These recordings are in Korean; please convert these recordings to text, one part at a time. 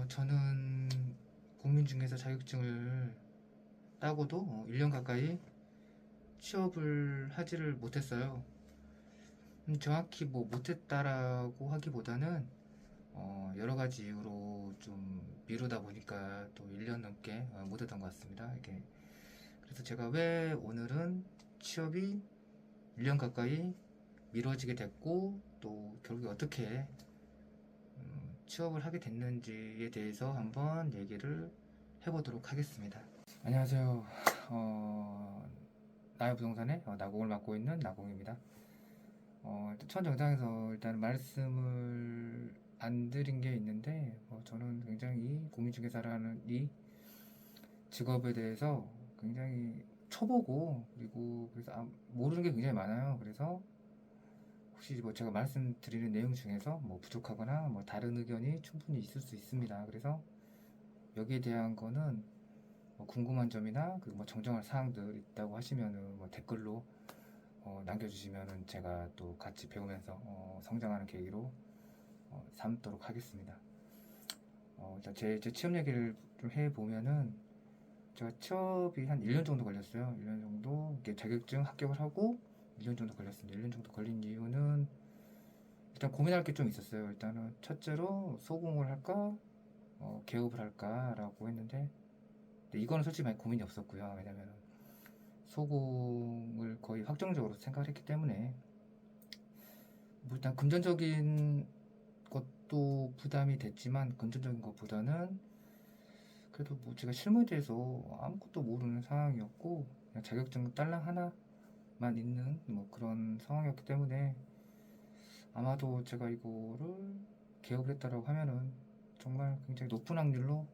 저는 공민중개사 자격증을 따고도 1년 가까이 취업을 하지를 못했어요. 정확히 뭐 못했다라고 하기보다는 여러 가지 이유로 좀 미루다 보니까 또 1년 넘게 못했던 것 같습니다. 이게 그래서 제가 왜 오늘은 취업이 1년 가까이 미뤄지게 됐고 또 결국에 어떻게 취업을 하게 됐는지에 대해서 한번 얘기를 해보도록 하겠습니다. 안녕하세요. 나의 부동산의 나공을 맡고 있는 나공입니다. 첫 영상에서 일단 말씀을 안 드린 게 있는데 저는 굉장히 공인중개사라는 이 직업에 대해서 굉장히 초보고 그리고 그래서 모르는 게 굉장히 많아요. 그래서 혹시 뭐 제가 말씀드리는 내용 중에서 뭐 부족하거나 뭐 다른 의견이 충분히 있을 수 있습니다. 그래서 여기에 대한 거는 뭐 궁금한 점이나 그리고 뭐 정정할 사항들 있다고 하시면은 뭐 댓글로 남겨주시면은 제가 또 같이 배우면서 성장하는 계기로 삼도록 하겠습니다. 일단 제 취업 얘기를 좀 해보면은 제가 취업이 한 1년 정도 걸렸어요. 1년 정도 이렇게 자격증 합격을 하고 1년 정도 걸렸습니다. 1년 정도 걸린 이유는 일단 고민할 게 좀 있었어요. 일단은 첫째로 소공을 할까 개업을 할까라고 했는데 근데 이거는 솔직히 많이 고민이 없었고요. 왜냐면 소공을 거의 확정적으로 생각을 했기 때문에 뭐 일단 금전적인 것도 부담이 됐지만 금전적인 것보다는 그래도 뭐 제가 실무에 대해서 아무것도 모르는 상황이었고 그냥 자격증 딸랑 하나만 있는 뭐 그런 상황이었기 때문에 아마도 제가 이거를 개업을 했다라고 하면은 정말 굉장히 높은 확률로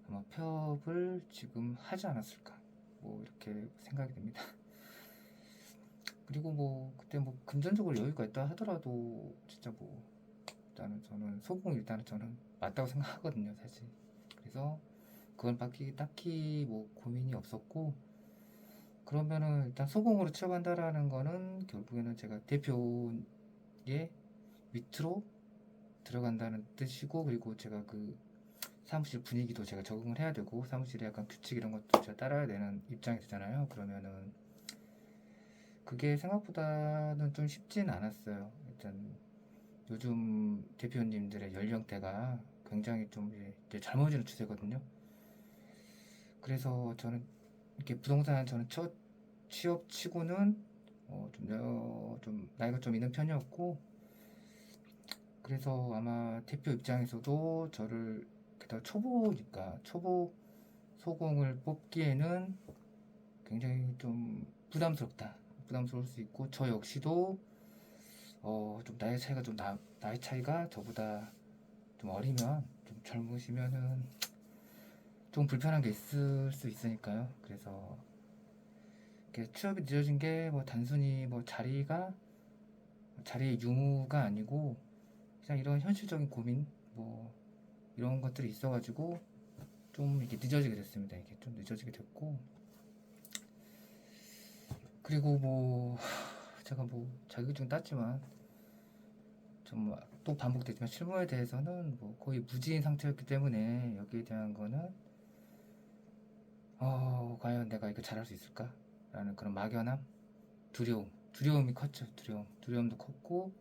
아마 폐업을 지금 하지 않았을까 뭐 이렇게 생각이 됩니다. 그리고 뭐 그때 뭐 금전적으로 여유가 있다 하더라도 진짜 뭐 일단은 저는 소공 일단은 저는 맞다고 생각하거든요 사실. 그래서 그건 딱히 뭐 고민이 없었고 그러면은 일단 소공으로 취업한다라는 거는 결국에는 제가 대표의 밑으로 들어간다는 뜻이고 그리고 제가 그 사무실 분위기도 제가 적응을 해야 되고 사무실에 약간 규칙 이런 것도 제가 따라야 되는 입장이 되잖아요. 그러면은 그게 생각보다는 좀 쉽진 않았어요. 일단 요즘 대표님들의 연령대가 굉장히 좀 이제 젊어지는 추세거든요. 그래서 저는 이렇게 부동산 저는 첫 취업 치고는 좀 나이가 좀 있는 편이었고 그래서 아마 대표 입장에서도 저를 게다가 초보니까 초보 소공을 뽑기에는 굉장히 좀 부담스러울 수 있고 저 역시도 좀 나이 차이가 저보다 좀 어리면 좀 젊으시면은 좀 불편한 게 있을 수 있으니까요. 그래서 이렇게 취업이 늦어진 게 뭐 단순히 뭐 자리의 유무가 아니고 그냥 이런 현실적인 고민 뭐 이런 것들이 있어가지고 좀 이렇게 늦어지게 됐습니다. 이게 좀 늦어지게 됐고 그리고 뭐 제가 뭐 자격증 땄지만 좀 또 반복되지만 실무에 대해서는 뭐 거의 무지인 상태였기 때문에 여기에 대한 거는 과연 내가 이거 잘할 수 있을까? 라는 그런 막연함, 두려움이 컸죠. 두려움도 컸고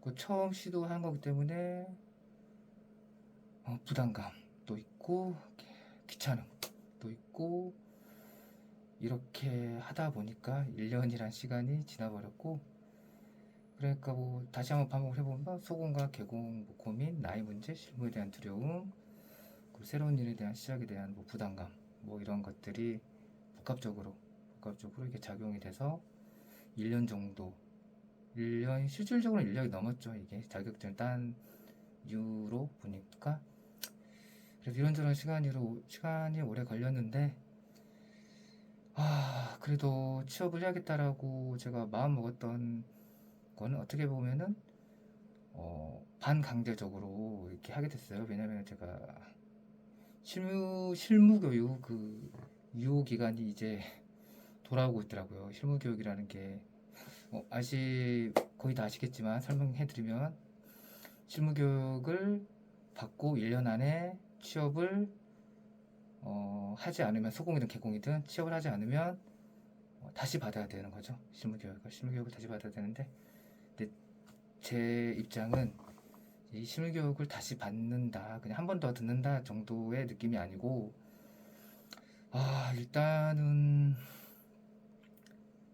그 처음 시도한 거기 때문에 부담감도 있고 귀찮음도 있고 이렇게 하다 보니까 1년이란 시간이 지나버렸고 그러니까 뭐 다시 한번 반복을 해보면 소공과 개공 뭐 고민, 나이 문제, 실무에 대한 두려움 그리고 새로운 일에 대한 시작에 대한 뭐 부담감 뭐 이런 것들이 복합적으로 이렇게 작용이 돼서 1년 정도 1년 실질적으로 1년이 넘었죠. 이게 자격증을 딴 이유로 보니까 그래서 이런저런 시간이 오래 걸렸는데 그래도 취업을 해야겠다라고 제가 마음 먹었던 거는 어떻게 보면은 반강제적으로 이렇게 하게 됐어요. 왜냐면 제가 실무교육 그 유효기간이 이제 돌아오고 있더라고요. 실무교육이라는 게 거의 다 아시겠지만 설명해드리면 실무교육을 받고 1년 안에 취업을 하지 않으면, 소공이든 개공이든 취업을 하지 않으면 다시 받아야 되는 거죠. 실무교육을 다시 받아야 되는데, 근데 제 입장은 이 실무교육을 다시 받는다, 그냥 한 번 더 듣는다 정도의 느낌이 아니고, 일단은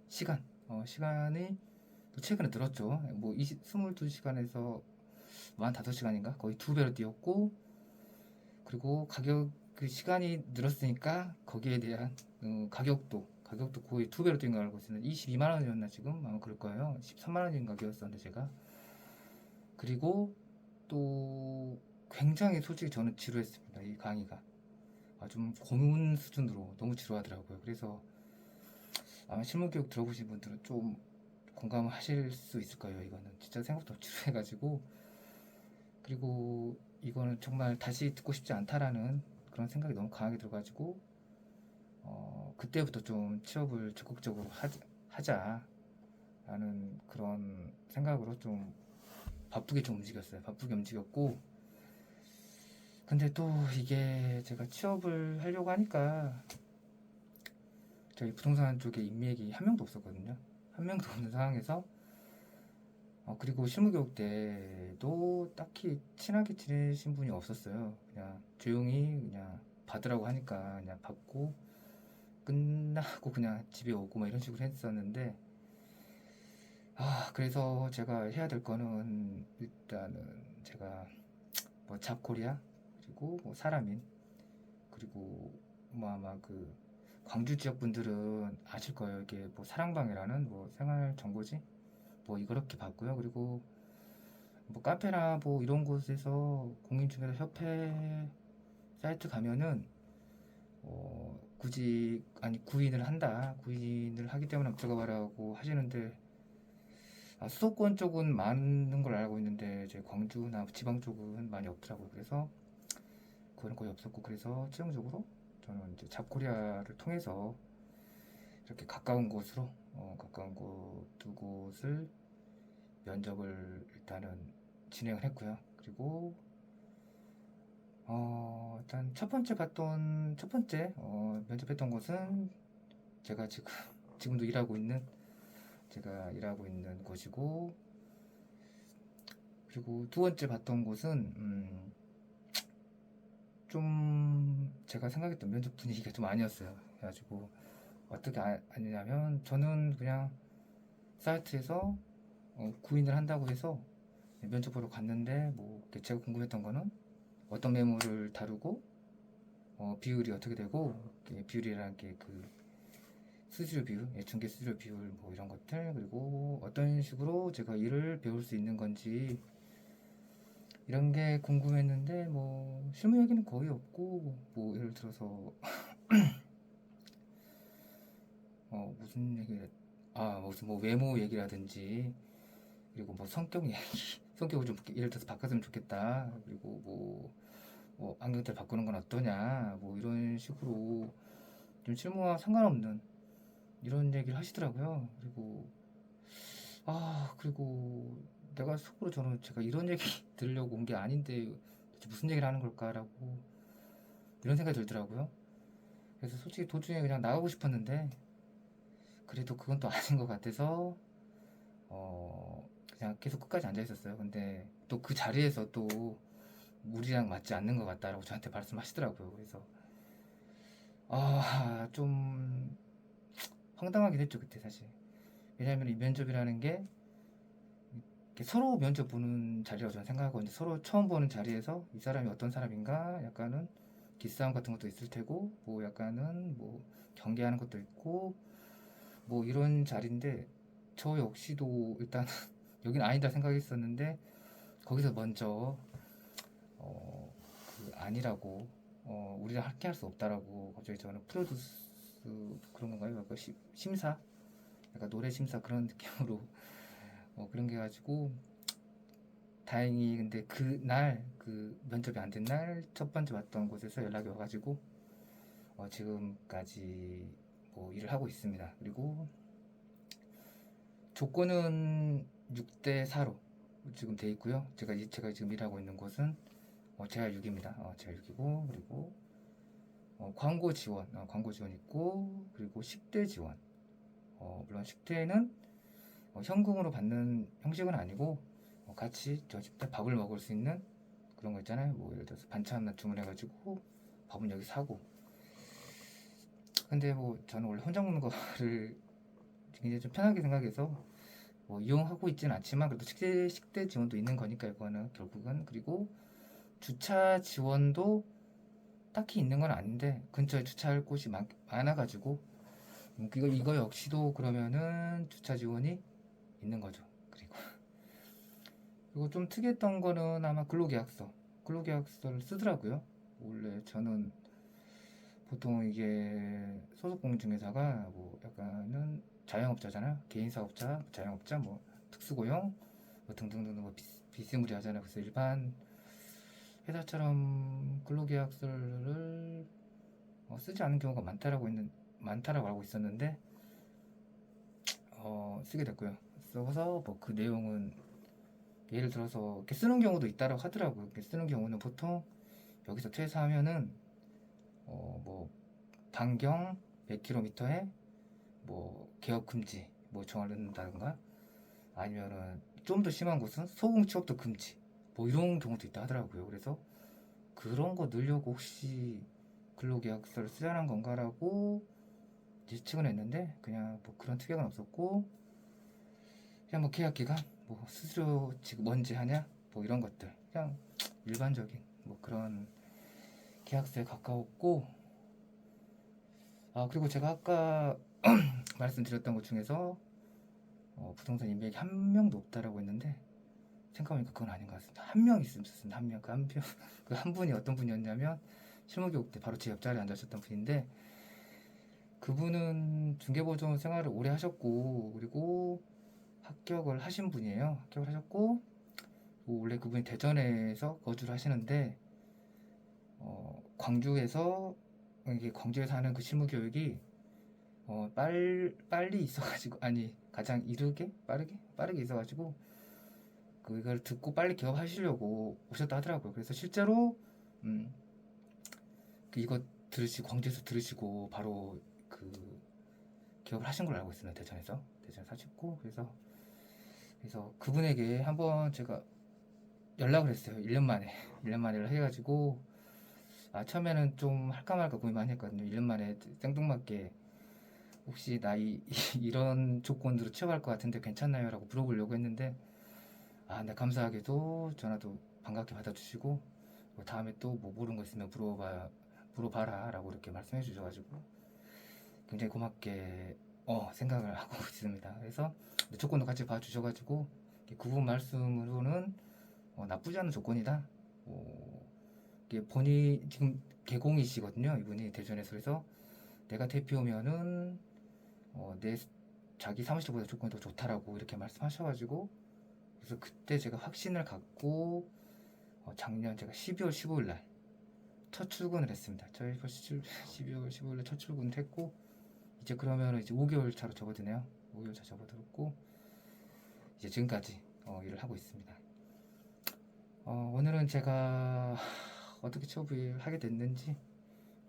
시간이 또 최근에 늘었죠. 뭐 22시간에서 45시간인가 거의 2배로 뛰었고, 그리고 그 시간이 늘었으니까 거기에 대한 가격도 거의 2배로 뛴 걸 알고 있었는데, 22만 원이었나 지금 아마 그럴 거예요. 13만 원인 가격이었었는데 제가. 그리고 또 굉장히 솔직히 저는 지루했습니다. 이 강의가 좀 고문 수준으로 너무 지루하더라고요. 그래서 아마 실무교육 들어보신 분들은 좀 공감을 하실 수 있을 거예요. 이거는 진짜 생각보다 지루해가지고, 그리고 이거는 정말 다시 듣고 싶지 않다라는 그런 생각이 너무 강하게 들어가지고, 그때부터 좀 취업을 적극적으로 하자라는 그런 생각으로 좀 바쁘게 움직였고, 근데 또 이게 제가 취업을 하려고 하니까 저희 부동산 쪽에 인맥이 한 명도 없었거든요. 한 명도 없는 상황에서, 그리고 실무교육 때도 딱히 친하게 지내신 분이 없었어요. 그냥 조용히 그냥 받으라고 하니까 그냥 받고 끝나고 그냥 집에 오고 막 이런 식으로 했었는데, 그래서 제가 해야 될 거는 일단은 제가 뭐 잡코리아, 그리고 뭐 사람인, 그리고 뭐 아마 그 광주 지역 분들은 아실 거예요. 이게 뭐 사랑방이라는 뭐 생활 정보지 뭐 이렇게 봤고요. 그리고 뭐 카페나 뭐 이런 곳에서 공인중개사 협회 사이트 가면은 굳이 아니 구인을 하기 때문에 들어가라고 하시는데, 수도권 쪽은 많은 걸 알고 있는데 제 광주나 지방 쪽은 많이 없더라고요. 그래서 그건 거의 없었고, 그래서 최종적으로 저는 이제 잡코리아를 통해서 이렇게 가까운 가까운 곳 두 곳을 면접을 일단은 진행을 했고요. 그리고 일단 첫 번째 면접했던 곳은 제가 지금도 제가 일하고 있는 곳이고, 그리고 두 번째 봤던 곳은 좀 제가 생각했던 면접 분위기가 좀 아니었어요. 그래가지고 어떻게 아니냐면, 저는 그냥 사이트에서 구인을 한다고 해서 면접 보러 갔는데, 뭐 제가 궁금했던 거는 어떤 매물을 다루고 비율이 어떻게 되고, 비율이라는 게 그 수수료 비율, 중개 수수료 비율 뭐 이런 것들, 그리고 어떤 식으로 제가 일을 배울 수 있는 건지 이런 게 궁금했는데, 뭐 실무 얘기는 거의 없고, 뭐 예를 들어서 무슨 얘기, 무슨 뭐 외모 얘기라든지, 그리고 뭐 성격 얘기, 성격을 좀 예를 들어서 바꿨으면 좋겠다, 그리고 뭐 안경테를 바꾸는 건 어떠냐, 뭐 이런 식으로 좀 실무와 상관없는 이런 얘기를 하시더라고요. 그리고 내가 속으로 저는 제가 이런 얘기 들으려고 온 게 아닌데 도대체 무슨 얘기를 하는 걸까라고 이런 생각이 들더라고요. 그래서 솔직히 도중에 그냥 나가고 싶었는데, 그래도 그건 또 아닌 것 같아서 그냥 계속 끝까지 앉아 있었어요. 근데 또 그 자리에서 또 우리랑 맞지 않는 것 같다라고 저한테 말씀하시더라고요. 그래서 좀 황당하긴 했죠, 그때 사실. 왜냐하면 이 면접이라는 게 이렇게 서로 면접 보는 자리라고 저는 생각하고, 이제 서로 처음 보는 자리에서 이 사람이 어떤 사람인가 약간은 기싸움 같은 것도 있을 테고, 뭐 약간은 뭐 경계하는 것도 있고, 뭐 이런 자리인데, 저 역시도 일단 여긴 아니다 생각했었는데, 거기서 먼저 그 아니라고, 우리랑 함께 할 수 없다라고 갑자기 저는 프로듀스 그런 건가요? 약간 심사? 약간 노래 심사 그런 느낌으로 그런 게 가지고, 다행히 근데 그날 그 면접이 안 된 날 첫 번째 왔던 곳에서 연락이 와가지고 지금까지 뭐 일을 하고 있습니다. 그리고 조건은 6대 4로 지금 돼 있고요. 제가 지금 일하고 있는 곳은 재활6입니다. 재활6이고 그리고 광고 지원, 광고 지원 있고 그리고 식대 지원. 물론 식대는 현금으로 받는 형식은 아니고 같이 저 집 때 밥을 먹을 수 있는 그런 거 있잖아요. 뭐 예를 들어서 반찬 주문해가지고 밥은 여기 사고. 근데 뭐 저는 원래 혼자 먹는 거를 굉장히 좀 편하게 생각해서 이용하고 있지는 않지만 그래도 식대 지원도 있는 거니까 이거는 결국은. 그리고 주차 지원도 딱히 있는 건 아닌데 근처에 주차할 곳이 많아가지고 이거 역시도 그러면은 주차 지원이 있는 거죠. 그리고 좀 특이했던 거는 아마 근로계약서를 쓰더라고요. 원래 저는 보통 이게 소속공인중개사가 뭐 약간은 자영업자잖아요. 개인사업자, 자영업자, 뭐 특수고용 뭐 등등등 뭐 비스무리하잖아요. 그래서 일반 회사처럼 근로계약서를 쓰지 않는 경우가 많다라고 알고 있었는데 쓰게 됐고요. 써서 뭐 그 내용은 예를 들어서 이렇게 쓰는 경우도 있다라고 하더라고요. 이렇게 쓰는 경우는 보통 여기서 퇴사하면은 뭐 반경 100km에 뭐 개업 금지 뭐 정하는다든가 아니면은 좀 더 심한 곳은 소금 취업도 금지 뭐 이런 경우도 있다 하더라고요. 그래서 그런 거 넣으려고 혹시 근로계약서를 쓰자는 건가라고 예측은 했는데 그냥 뭐 그런 특약은 없었고 그냥 뭐 계약 기간 뭐 수수료 지금 언제 하냐 뭐 이런 것들 그냥 일반적인 뭐 그런 계약서에 가까웠고 그리고 제가 아까 말씀드렸던 것 중에서 부동산 인맥이 한 명도 없다라고 했는데 생각해보니까 그건 아닌 것 같습니다. 한 명 있었습니다. 한 명. 그 한 분이 어떤 분이었냐면 실무교육 때 바로 제 옆자리에 앉으셨던 분인데 그분은 중개보조 생활을 오래 하셨고 그리고 합격을 하신 분이에요. 합격을 하셨고 원래 그분이 대전에서 거주를 하시는데 광주에서 이게 광주에서 하는 그 실무교육이 빨리 있어가지고 아니 가장 빠르게 있어가지고 그걸 듣고 빨리 개업하시려고 오셨다 하더라고요. 그래서 실제로 이거 광주에서 들으시고 바로 그 개업을 하신 걸로 알고 있습니다. 대전에서 사셨고 그래서 그분에게 한번 제가 연락을 했어요. 1년 만에 연락을 해가지고 처음에는 좀 할까 말까 고민 많이 했거든요. 1년 만에 생뚱맞게 혹시 이런 조건으로 취업할 것 같은데 괜찮나요? 라고 물어보려고 했는데 네, 감사하게도 전화도 반갑게 받아주시고 다음에 또 뭐 모르는 거 있으면 물어봐라 라고 이렇게 말씀해 주셔가지고 굉장히 고맙게 생각을 하고 있습니다. 그래서 조건도 같이 봐주셔가지고 그분 말씀으로는 나쁘지 않은 조건이다. 본인 지금 개공이시거든요. 이분이 대전에서. 그래서 내가 대표면은 자기 사무실보다 조건이 더 좋다라고 이렇게 말씀하셔가지고 그래서 그때 제가 확신을 갖고 작년 제가 12월 15일 날 첫 출근을 했습니다. 저희 12월 15일 날 첫 출근을 했고 이제 그러면 이제 5개월 차로 접어드네요. 5개월 차 접어들었고 이제 지금까지 일을 하고 있습니다. 오늘은 제가 어떻게 취업을 하게 됐는지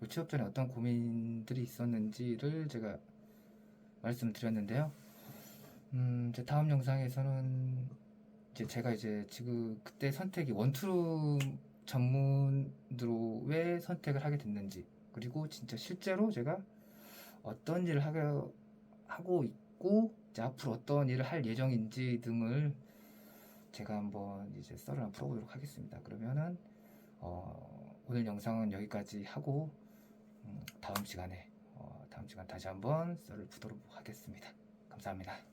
취업 전에 어떤 고민들이 있었는지를 제가 말씀을 드렸는데요. 이제 다음 영상에서는 제가 지금 그때 선택이 원투룸 전문으로 왜 선택을 하게 됐는지 그리고 진짜 실제로 제가 어떤 일을 하고 있고 이제 앞으로 어떤 일을 할 예정인지 등을 제가 한번 이제 썰을 한번 풀어보도록 하겠습니다. 그러면은 오늘 영상은 여기까지 하고 다음 시간 다시 한번 썰을 풀도록 하겠습니다. 감사합니다.